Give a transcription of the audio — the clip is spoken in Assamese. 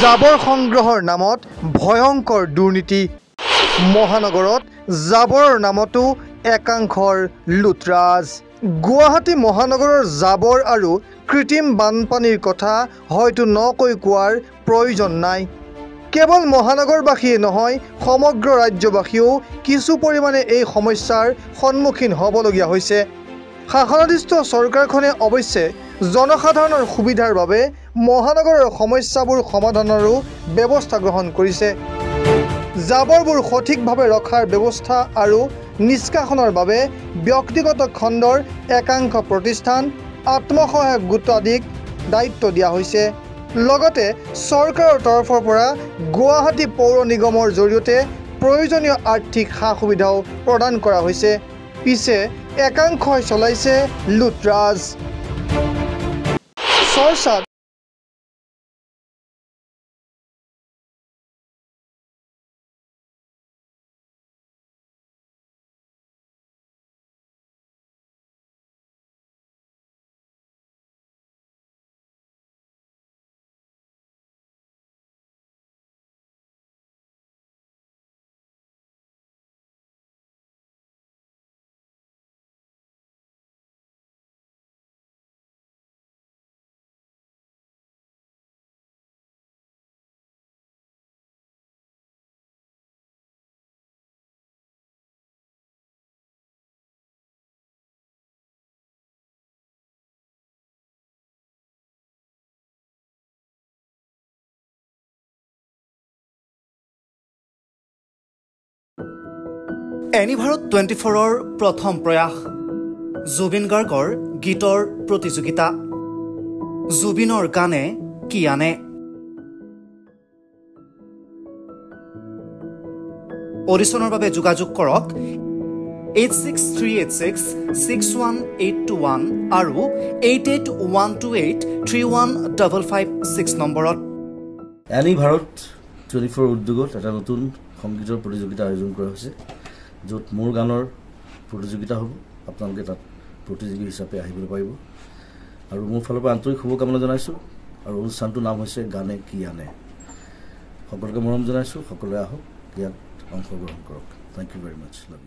জাবৰ সংগ্ৰহৰ নামত ভয়ংকৰ দুৰ্নীতি মহানগৰত জাবৰৰ নামতো একাংশৰ লুটৰাজ গুৱাহাটী মহানগৰৰ জাবৰ আৰু কৃত্ৰিম বানপানীৰ কথা হয়তো নকৈ কোৱাৰ প্ৰয়োজন নাই কেৱল মহানগৰবাসীয়ে নহয় সমগ্ৰ ৰাজ্যবাসীও কিছু পৰিমাণে এই সমস্যাৰ সন্মুখীন হ'বলগীয়া হৈছে শাসনাধিষ্ঠ চৰকাৰখনে অৱশ্যে জনসাধাৰণৰ সুবিধাৰ বাবে মহানগৰৰ সমস্যাবোৰ সমাধানৰো ব্যৱস্থা গ্ৰহণ কৰিছে জাবৰবোৰ সঠিকভাৱে ৰখাৰ ব্যৱস্থা আৰু নিষ্কাশনৰ বাবে ব্যক্তিগত খণ্ডৰ একাংশ প্ৰতিষ্ঠান আত্মসহায়ক গোট আদিক দায়িত্ব দিয়া হৈছে লগতে চৰকাৰৰ তৰফৰ পৰা গুৱাহাটী পৌৰ নিগমৰ জৰিয়তে প্ৰয়োজনীয় আৰ্থিক সা-সুবিধাও প্ৰদান কৰা হৈছে পিছে একাংশই চলাইছে লুটৰাজ চৰ্চা এনিভাৰত 24ৰ প্ৰথম প্ৰয়াস জুবিন গাৰ্গৰ গীতৰ প্ৰতিযোগিতা জুবিনৰ গানে কি আনে অডিশ্যনৰ বাবে যোগাযোগ কৰক 8638661821 আৰু 8812831556 নম্বৰত এনিভাৰত 24 উদ্যোগত এটা নতুন সংগীতৰ প্ৰতিযোগিতা আয়োজন কৰা হৈছে য'ত মোৰ গানৰ প্ৰতিযোগিতা হ'ব আপোনালোকে তাত প্ৰতিযোগী হিচাপে আহিবলৈ পাৰিব আৰু মোৰ ফালৰ পৰা আন্তৰিক শুভকামনা জনাইছোঁ আৰু অনুষ্ঠানটোৰ নাম হৈছে গানে কি আনে সকলোকে মৰম জনাইছোঁ সকলোৱে আহক ইয়াত অংশগ্ৰহণ কৰক thank you very much love U